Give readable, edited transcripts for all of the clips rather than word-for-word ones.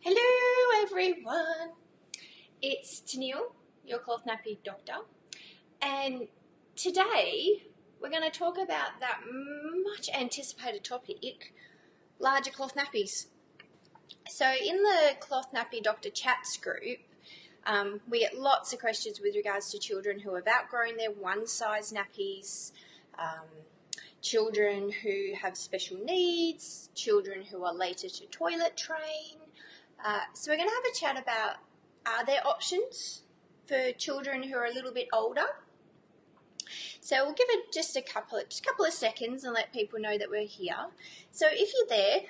Hello everyone, it's Tennille, your Cloth Nappy Doctor, and today we're going to talk about that much anticipated topic, larger cloth nappies. So in the Cloth Nappy Doctor chats group, we get lots of questions with regards to children who have outgrown their one size nappies, children who have special needs, children who are later to toilet train. So we're going to have a chat about, are there options for children who are a little bit older? So we'll give it just a couple of seconds and let people know that we're here. So if you're there,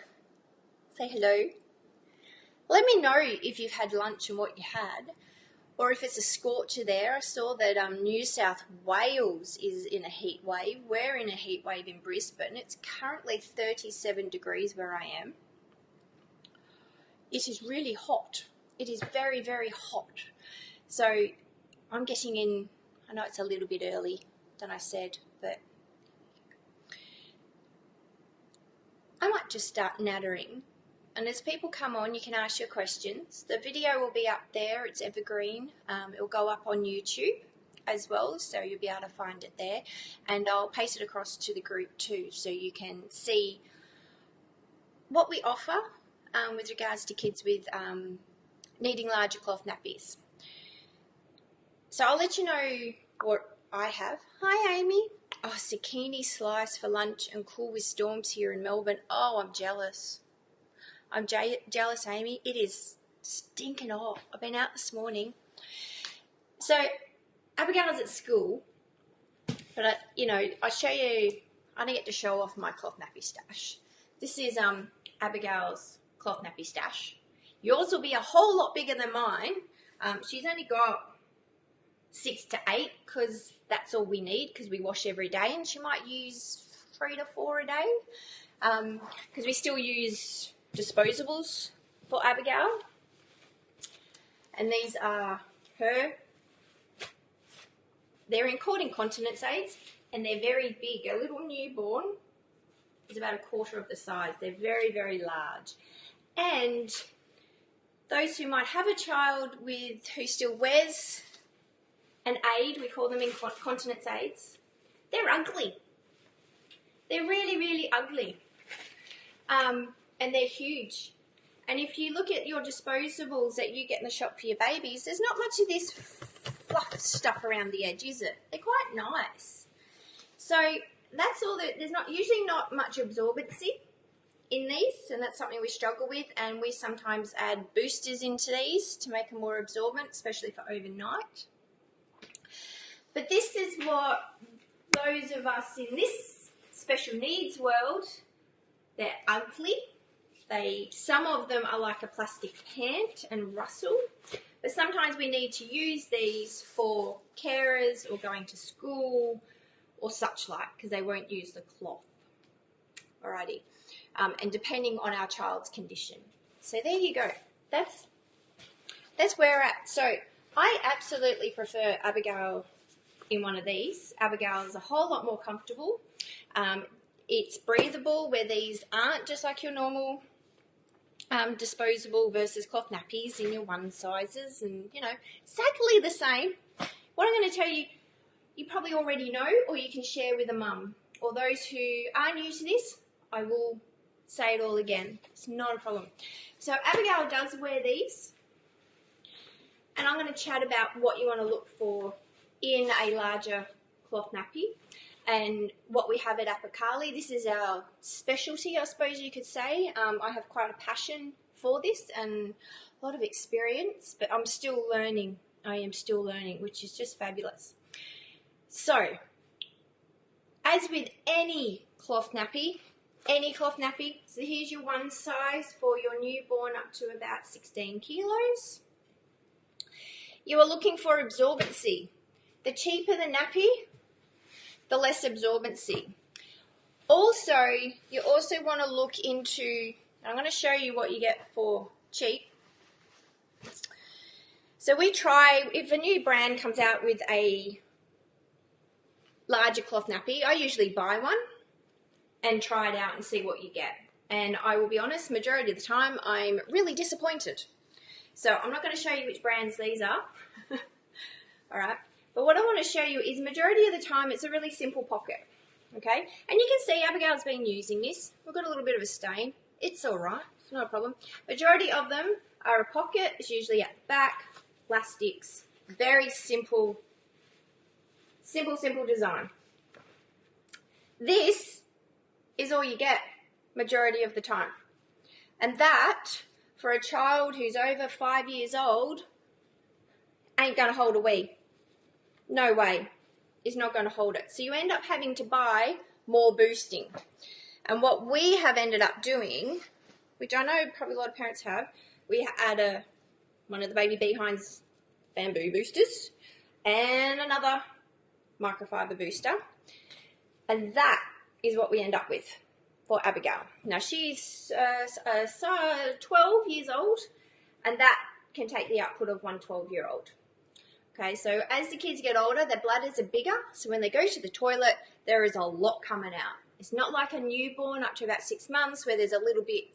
say hello. Let me know if you've had lunch and what you had, or if it's a scorcher there. I saw that New South Wales is in a heat wave. We're in a heat wave in Brisbane. It's currently 37 degrees where I am. It is really hot. It is very, very hot. So I'm getting in, I know it's a little bit early than I said, but I might just start nattering. And as people come on, you can ask your questions. The video will be up there. It's evergreen. It'll go up on YouTube as well, so you'll be able to find it there. And I'll paste it across to the group too, so you can see what we offer with regards to kids with needing larger cloth nappies. So I'll let you know what I have. Hi Amy. Oh, zucchini slice for lunch and cool with storms here in Melbourne. Oh, I'm jealous. I'm jealous, Amy. It is stinking hot. I've been out this morning. So Abigail's at school, but I show you, I don't get to show off my cloth nappy stash. This is Abigail's cloth nappy stash. Yours will be a whole lot bigger than mine. She's only got 6 to 8 because that's all we need, because we wash every day, and she might use 3 to 4 a day because we still use disposables for Abigail. And these are they're called incontinence aids, and they're very big. A little newborn is about a quarter of the size. They're very, very large. And those who might have a child who still wears an aid, we call them incontinence aids, they're ugly. They're really, really ugly. And they're huge. And if you look at your disposables that you get in the shop for your babies, there's not much of this fluff stuff around the edge, is it? They're quite nice. So that's all. There's usually not much absorbency in these, and that's something we struggle with, and we sometimes add boosters into these to make them more absorbent, especially for overnight. But this is what those of us in this special needs world, they're ugly. Some of them are like a plastic pant and rustle, but sometimes we need to use these for carers or going to school or such like, because they won't use the cloth. Alrighty. And depending on our child's condition. So there you go. That's where we're at. So I absolutely prefer Abigail in one of these. Abigail is a whole lot more comfortable. It's breathable, where these aren't just like your normal disposable versus cloth nappies in your one sizes, and exactly the same. What I'm going to tell you, you probably already know, or you can share with a mum, or those who are new to this, I will say it all again. It's not a problem. So Abigail does wear these, and I'm going to chat about what you want to look for in a larger cloth nappy and what we have at AppleCheeks. This is our specialty, I suppose you could say. I have quite a passion for this and a lot of experience, but I'm still learning. I am still learning, which is just fabulous. So, as with any cloth nappy, so here's your one size for your newborn up to about 16 kilos. You are looking for absorbency. The cheaper the nappy, the less absorbency. Also, you also want to look into, I'm going to show you what you get for cheap. So we try, if a new brand comes out with a larger cloth nappy, I usually buy one and try it out and see what you get. And I will be honest, majority of the time, I'm really disappointed. So I'm not going to show you which brands these are. All right. But what I want to show you is majority of the time, it's a really simple pocket. Okay. And you can see Abigail's been using this. We've got a little bit of a stain. It's all right. It's not a problem. Majority of them are a pocket. It's usually at the back, elastics. Very simple, simple design. This is all you get majority of the time. And that, for a child who's over 5 years old, ain't going to hold a wee. No way. It's not going to hold it. So you end up having to buy more boosting. And what we have ended up doing, which I know probably a lot of parents have, we add one of the baby Beehinds bamboo boosters and another microfiber booster. And that is what we end up with for Abigail. Now she's 12 years old, and that can take the output of one 12-year-old. Okay, so as the kids get older, their bladders are bigger, so when they go to the toilet, there is a lot coming out. It's not like a newborn up to about 6 months where there's a little bit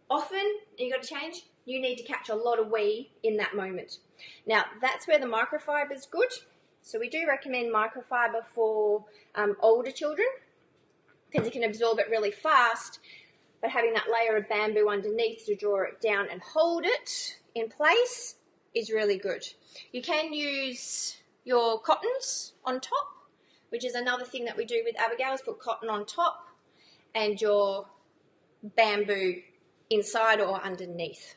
often and you've got to change. You need to catch a lot of wee in that moment. Now, that's where the microfiber is good. So we do recommend microfiber for older children because it can absorb it really fast, but having that layer of bamboo underneath to draw it down and hold it in place is really good. You can use your cottons on top, which is another thing that we do with Abigail's, put cotton on top and your bamboo inside or underneath.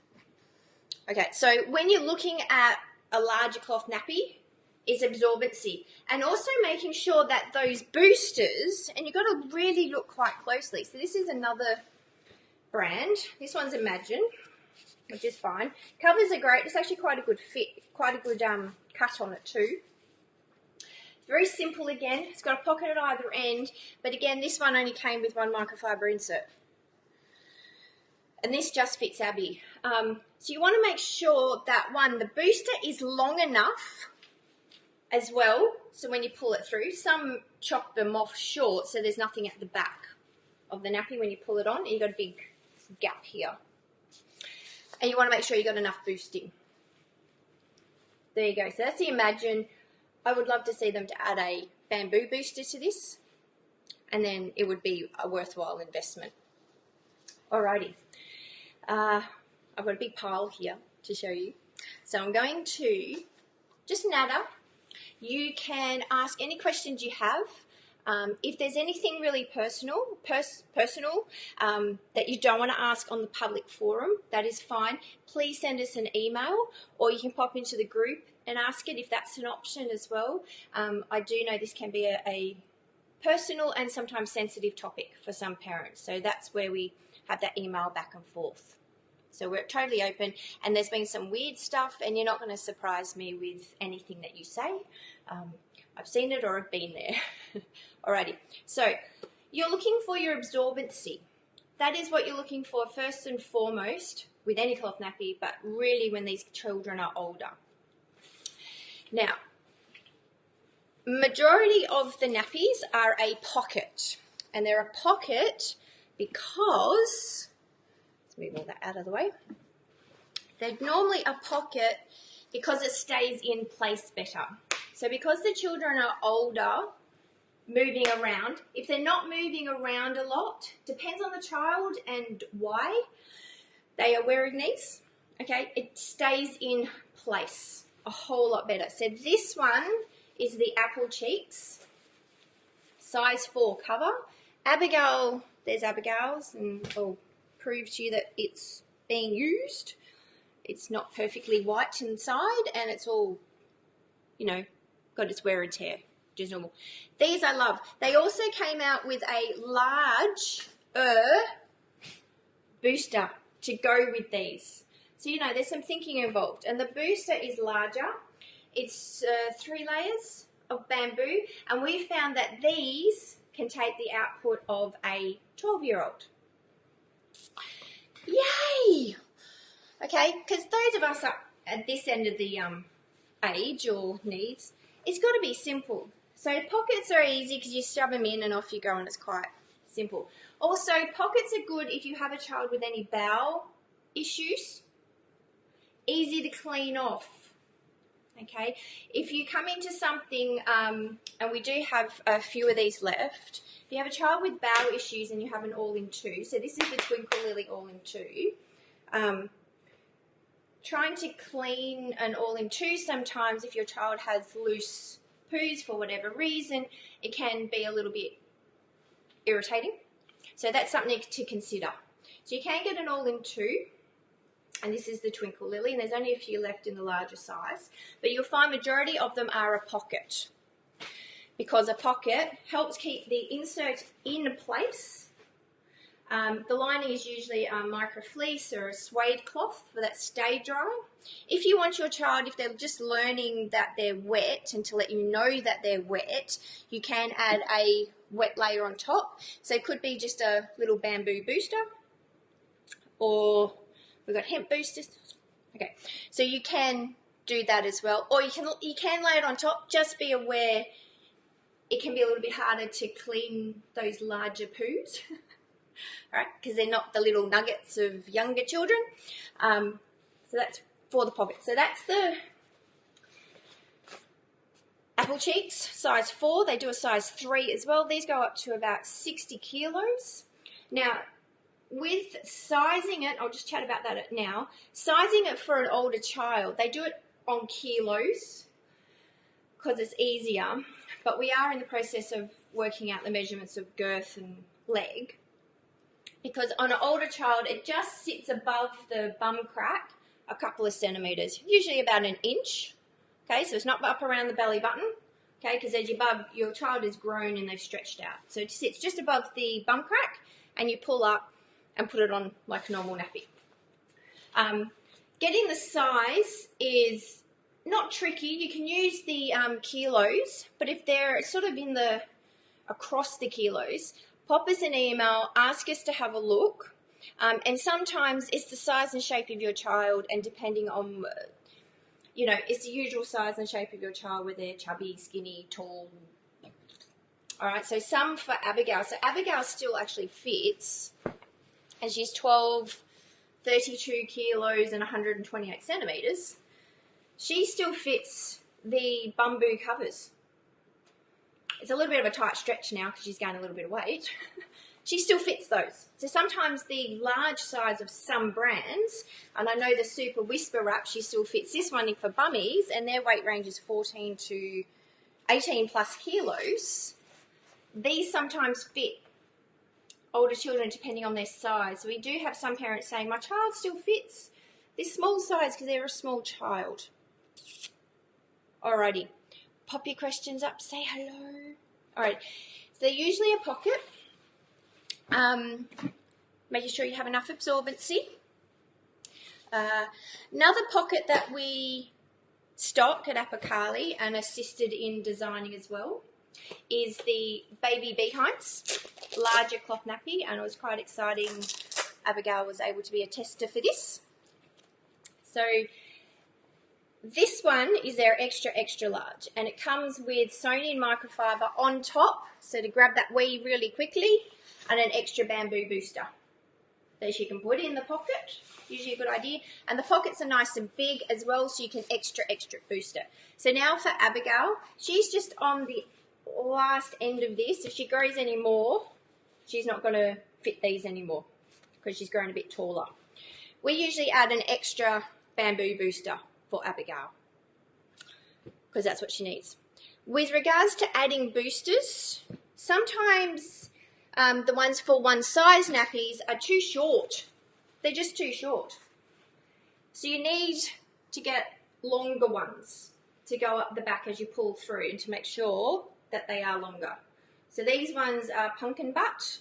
Okay, so when you're looking at a larger cloth nappy, is absorbency, and also making sure that those boosters, and you've got to really look quite closely. So this is another brand. This one's Imagine, which is fine. Covers are great. It's actually quite a good fit, quite a good cut on it too. It's very simple again. It's got a pocket at either end, but again, this one only came with one microfiber insert. And this just fits Abby. So you want to make sure that the booster is long enough as well, so when you pull it through, some chop them off short so there's nothing at the back of the nappy when you pull it on, and you've got a big gap here. And you want to make sure you've got enough boosting. There you go. So that's the Imagine. I would love to see them to add a bamboo booster to this, and then it would be a worthwhile investment. Alrighty. I've got a big pile here to show you. So I'm going to just natter. You can ask any questions you have. If there's anything really personal that you don't want to ask on the public forum, that is fine. Please send us an email, or you can pop into the group and ask it if that's an option as well. I do know this can be a personal and sometimes sensitive topic for some parents, so that's where we have that email back and forth. So we're totally open, and there's been some weird stuff, and you're not going to surprise me with anything that you say. I've seen it or I've been there. Alrighty, so you're looking for your absorbency. That is what you're looking for first and foremost with any cloth nappy, but really when these children are older. Now, majority of the nappies are a pocket, and they're a pocket because, let's move all that out of the way, they're normally a pocket because it stays in place better. So because the children are older, moving around, if they're not moving around a lot, depends on the child and why they are wearing these, okay, it stays in place a whole lot better. So this one is the AppleCheeks size 4 cover. Abigail, there's Abigail's, and I'll prove to you that it's being used. It's not perfectly white inside, and it's all, you know, got its wear and tear, which is normal. These I love. They also came out with a large booster to go with these. So, you know, there's some thinking involved. And the booster is larger. It's 3 layers of bamboo. And we found that these can take the output of a 12-year-old. Yay! Okay, because those of us up at this end of the age or needs, it's got to be simple. So pockets are easy because you shove them in and off you go, and it's quite Simple. Also, pockets are good if you have a child with any bowel issues. Easy to clean off. Okay, if you come into something, and we do have a few of these left, if you have a child with bowel issues and you have an all-in-2, so this is the Twinkle Lily all-in-2, trying to clean an all-in-2, sometimes if your child has loose poos for whatever reason, it can be a little bit irritating. So that's something to consider. So you can get an all-in-2. And this is the Twinkle Lily, and there's only a few left in the larger size. But you'll find majority of them are a pocket, because a pocket helps keep the insert in place. The lining is usually a micro fleece or a suede cloth for that stay dry. If you want your child, if they're just learning that they're wet, and to let you know that they're wet, you can add a wet layer on top. So it could be just a little bamboo booster, or we've got hemp boosters. Okay, so you can do that as well, or you can lay it on top. Just be aware it can be a little bit harder to clean those larger poos, right? Because they're not the little nuggets of younger children. So that's for the pocket. So that's the AppleCheeks size 4. They do a size 3 as well. These go up to about 60 kilos. Now, with sizing it, I'll just chat about that now. Sizing it for an older child, they do it on kilos because it's easier, but we are in the process of working out the measurements of girth and leg, because on an older child, it just sits above the bum crack a couple of centimetres, usually about an inch. Okay, so it's not up around the belly button, okay, because as your child is grown and they've stretched out. So it sits just above the bum crack, and you pull up and put it on like a normal nappy. Getting the size is not tricky. You can use the kilos, but if they're sort of across the kilos, pop us an email, ask us to have a look. And sometimes it's the size and shape of your child, and depending on, it's the usual size and shape of your child, whether they're chubby, skinny, tall. All right, so some for Abigail. So Abigail still actually fits, and she's 12, 32 kilos and 128 centimetres. She still fits the bamboo covers. It's a little bit of a tight stretch now because she's gained a little bit of weight. She still fits those. So sometimes the large size of some brands, and I know the Super Whisper Wrap, she still fits this one for bummies, and their weight range is 14 to 18 plus kilos. These sometimes fit older children depending on their size. We do have some parents saying, my child still fits this small size because they're a small child. Alrighty, pop your questions up, say hello. Alright, so they're usually a pocket. Making sure you have enough absorbency. Another pocket that we stock at Apicali and assisted in designing as well is the baby Beehinds, larger cloth nappy, and it was quite exciting. Abigail was able to be a tester for this. So this one is their extra, extra large, and it comes with sewn-in microfiber on top, so to grab that wee really quickly, and an extra bamboo booster that you can put in the pocket. Usually a good idea. And the pockets are nice and big as well, so you can extra boost it. So now for Abigail, she's just on the last end of this. If she grows any more, she's not going to fit these anymore because she's grown a bit taller. We usually add an extra bamboo booster for Abigail because that's what she needs. With regards to adding boosters, sometimes the ones for one size nappies are too short. They're just too short. So you need to get longer ones to go up the back as you pull through, and to make sure that they are longer. So these ones are pumpkin butt,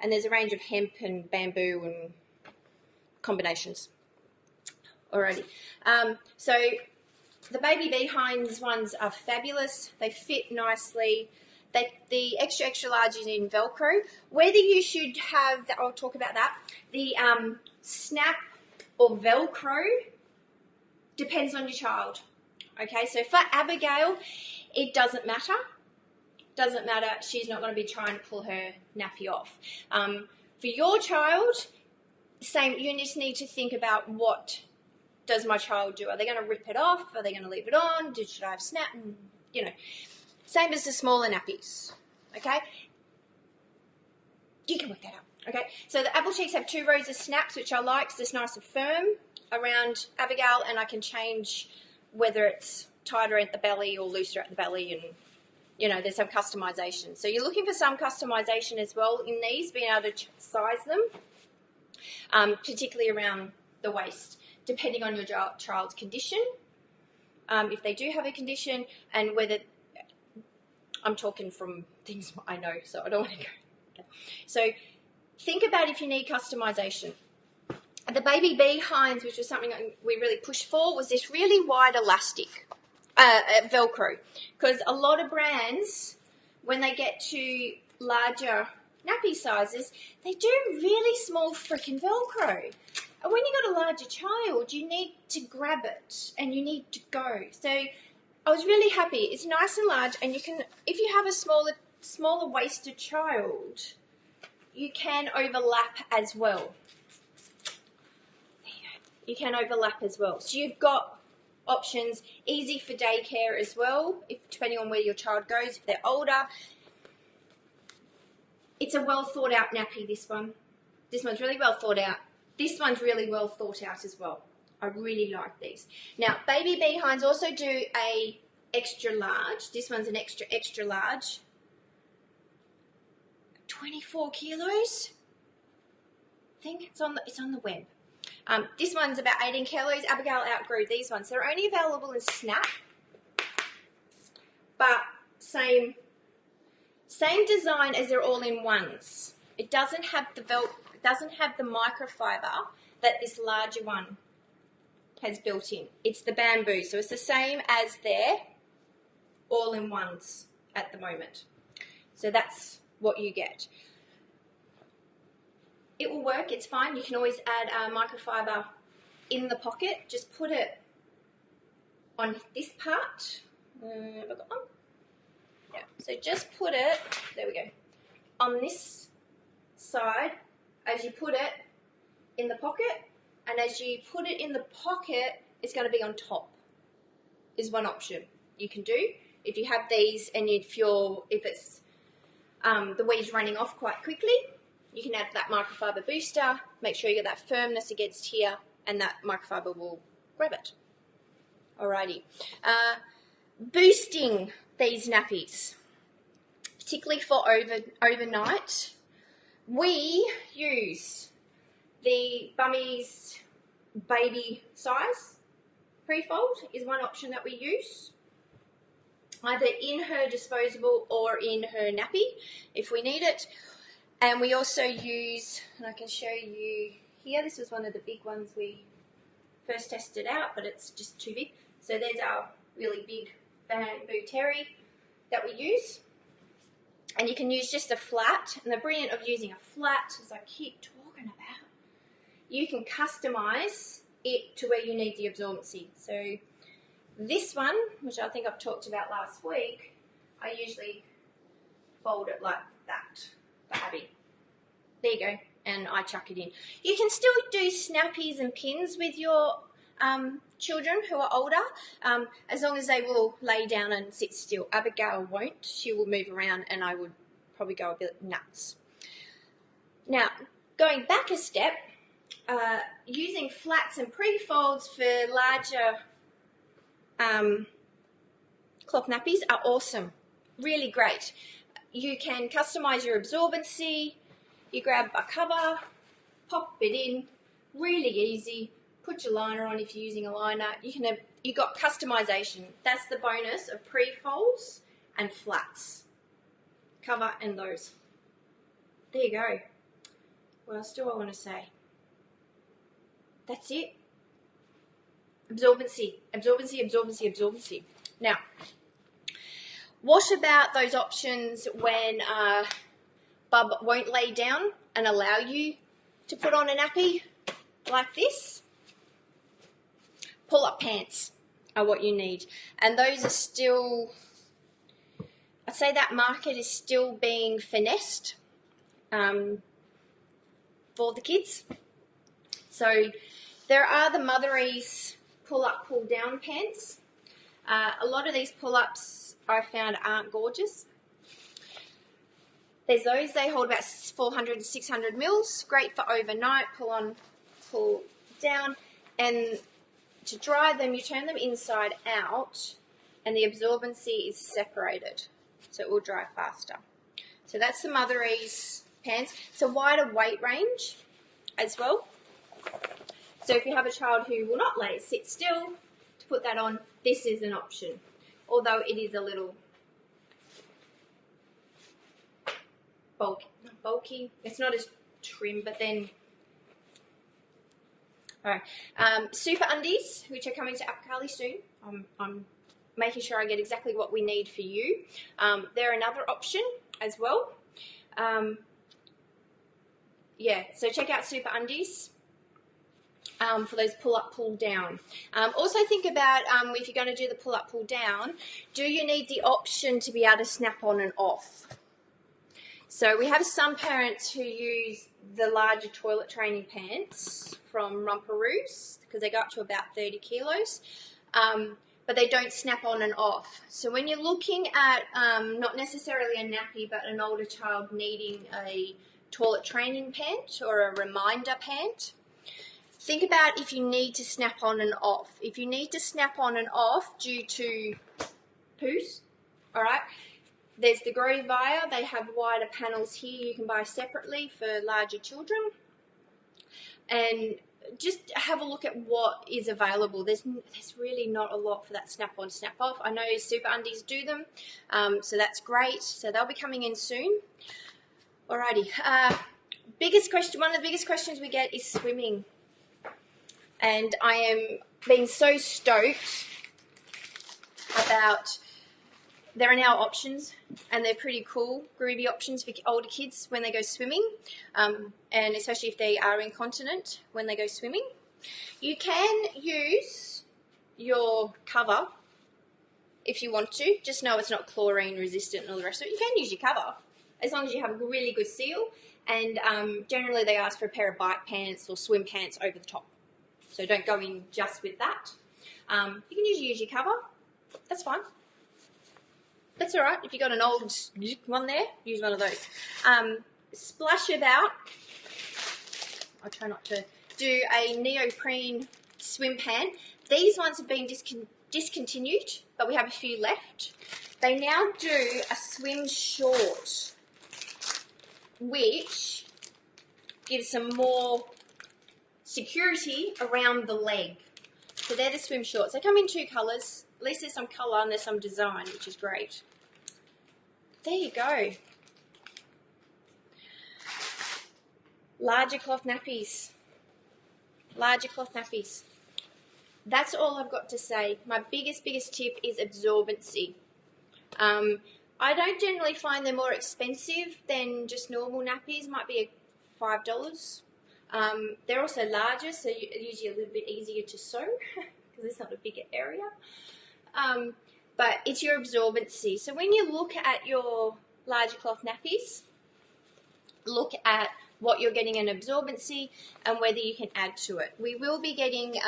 and there's a range of hemp and bamboo and combinations. Alrighty. So the baby Beehinds ones are fabulous. They fit nicely. The extra, extra large is in Velcro. Whether you should have, I'll talk about that, the snap or Velcro depends on your child. Okay, so for Abigail, it doesn't matter. doesn't matter. She's not going to be trying to pull her nappy off. For your child, same. You just need to think about, what does my child do? Are they going to rip it off? Are they going to leave it on? Should I have snap? You know, same as the smaller nappies. Okay, you can work that out. Okay, so the AppleCheeks have 2 rows of snaps, which I like. So it's nice and firm around Abigail, and I can change whether it's tighter at the belly or looser at the belly, and you know, there's some customization. So you're looking for some customization as well in these, being able to size them, particularly around the waist, depending on your child's condition, if they do have a condition, and whether, I'm talking from things I know, so I don't want to go. Okay. So think about if you need customization. The baby Beehinds, which was something we really pushed for, was this really wide elastic Velcro, because a lot of brands, when they get to larger nappy sizes, they do really small freaking Velcro. And when you've got a larger child, you need to grab it and you need to go. So I was really happy. It's nice and large, and you can, if you have a smaller waisted child, you can overlap as well. You can overlap as well. So you've got options, easy for daycare as well, depending on where your child goes, if they're older. It's a well thought out nappy, this one. This one's really well thought out. This one's really well thought out as well. I really like these. Now, baby Beehinds also do a extra large. This one's an extra large. 24 kilos. I think it's on the web. This one's about 18 kilos. Abigail outgrew these ones. They're only available in snap, but same design as their all-in-ones. It doesn't have the microfiber that this larger one has built in. It's the bamboo, so it's the same as their all-in-ones at the moment. So that's what you get. It will work, it's fine. You can always add microfiber in the pocket. Just put it on this part. Have I got one? Yeah, so just put it, there we go, on this side as you put it in the pocket, and as you put it in the pocket, it's going to be on top, is one option you can do. If you have these and if it's the weed's running off quite quickly, you can add that microfiber booster, make sure you get that firmness against here, and that microfiber will grab it. Alrighty. Boosting these nappies, particularly for overnight, we use the Bummies Baby Size pre-fold is one option that we use, either in her disposable or in her nappy if we need it. And we also use, and I can show you here, this was one of the big ones we first tested out, but it's just too big. So there's our really big bamboo terry that we use. And you can use just a flat, and the brilliant of using a flat, as I keep talking about, you can customize it to where you need the absorbency. So this one, which I think I've talked about last week, I usually fold it like that for Abby. There you go, and I chuck it in. You can still do snappies and pins with your children who are older, as long as they will lay down and sit still. Abigail won't. She will move around, and I would probably go a bit nuts. Now, going back a step, using flats and pre-folds for larger cloth nappies are awesome. Really great. You can customize your absorbency. You grab a cover, pop it in, really easy. Put your liner on if you're using a liner. You got customization. That's the bonus of pre-folds and flats. Cover and those. There you go. What else do I want to say? That's it. Absorbency, absorbency, absorbency, absorbency. Now, what about those options when Bub won't lay down and allow you to put on a nappy like this? Pull-up pants are what you need, and those are still I'd say that market is still being finessed for the kids. So there are the Motheries pull-up, pull-down pants. A lot of these pull-ups I found aren't gorgeous. There's those, they hold about 400 to 600 mils. Great for overnight, pull on, pull down. And to dry them, you turn them inside out and the absorbency is separated. So it will dry faster. So that's the Motheries pants. It's a wider weight range as well. So if you have a child who will not sit still to put that on, this is an option. Although it is a little bulky. It's not as trim, but then... Alright, super undies, which are coming to AppleCheeks soon. I'm making sure I get exactly what we need for you. They're another option as well. Yeah, so check out super undies for those pull-up, pull-down. Also think about if you're going to do the pull-up, pull-down, do you need the option to be able to snap on and off? So we have some parents who use the larger toilet training pants from Rumparooz because they go up to about 30 kilos, but they don't snap on and off. So when you're looking at not necessarily a nappy, but an older child needing a toilet training pant or a reminder pant, think about if you need to snap on and off. If you need to snap on and off due to poos, all right, there's the Grovia. They have wider panels here you can buy separately for larger children. And just have a look at what is available. There's really not a lot for that snap on, snap off. I know super undies do them, so that's great. So they'll be coming in soon. Alrighty. Biggest question. One of the biggest questions we get is swimming, and I am being so stoked about. There are now options, and they're pretty cool, groovy options for older kids when they go swimming, and especially if they are incontinent when they go swimming. You can use your cover if you want to. Just know it's not chlorine resistant and all the rest of it. You can use your cover as long as you have a really good seal, and generally they ask for a pair of bike pants or swim pants over the top. So don't go in just with that. You can use your cover. That's fine. That's all right. If you've got an old one there, use one of those. Splash about. I'll try not to do a neoprene swim pant. These ones have been discontinued, but we have a few left. They now do a swim short, which gives some more security around the leg. So they're the swim shorts. They come in two colours. At least there's some colour and there's some design, which is great. There you go. Larger cloth nappies. Larger cloth nappies. That's all I've got to say. My biggest tip is absorbency. I don't generally find them more expensive than just normal nappies. Might be $5. They're also larger, so usually a little bit easier to sew because it's not a bigger area. But it's your absorbency. So when you look at your larger cloth nappies, look at what you're getting in absorbency and whether you can add to it. We will be getting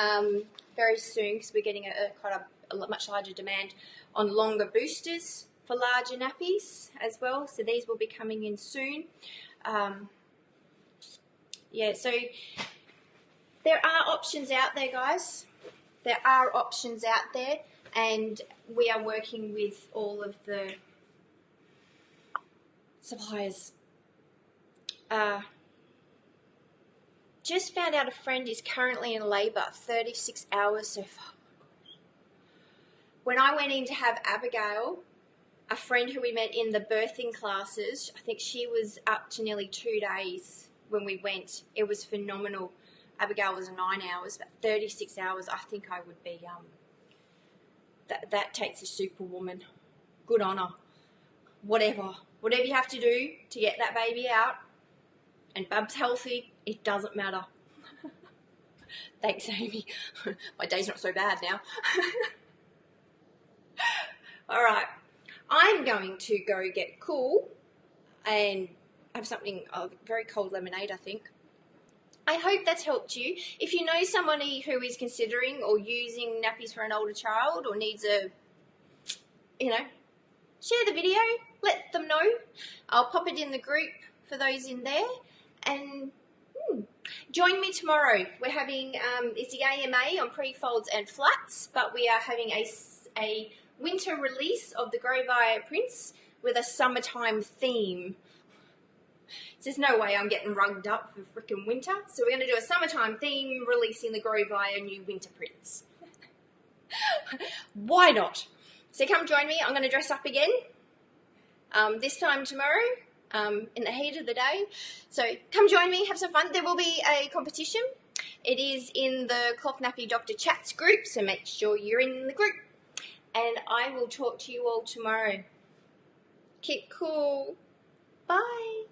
very soon, because we're getting a much larger demand on longer boosters for larger nappies as well. So these will be coming in soon. Yeah, so there are options out there, guys. There are options out there, and we are working with all of the suppliers. Just found out a friend is currently in labour, 36 hours so far. When I went in to have Abigail, a friend who we met in the birthing classes, I think she was up to nearly 2 days when we went. It was phenomenal. Abigail was 9 hours, but 36 hours, I think I would be, that takes a superwoman. Good on her. Whatever you have to do to get that baby out and Bub's healthy, it doesn't matter. Thanks, Amy. My day's not so bad now. All right. I'm going to go get cool and have something, very cold lemonade, I think. I hope that's helped you. If you know somebody who is considering or using nappies for an older child or needs a, share the video, let them know. I'll pop it in the group for those in there. And join me tomorrow. We're having, it's the AMA on pre-folds and flats, but we are having a winter release of the Grovia prints with a summertime theme. There's no way I'm getting rugged up for frickin' winter. So we're going to do a summertime theme releasing the Grovia new winter prints. Why not? So come join me. I'm going to dress up again this time tomorrow in the heat of the day. So come join me, have some fun. There will be a competition. It is in the Cloth Nappy Doctor chats group, so make sure you're in the group. And I will talk to you all tomorrow. Keep cool. Bye.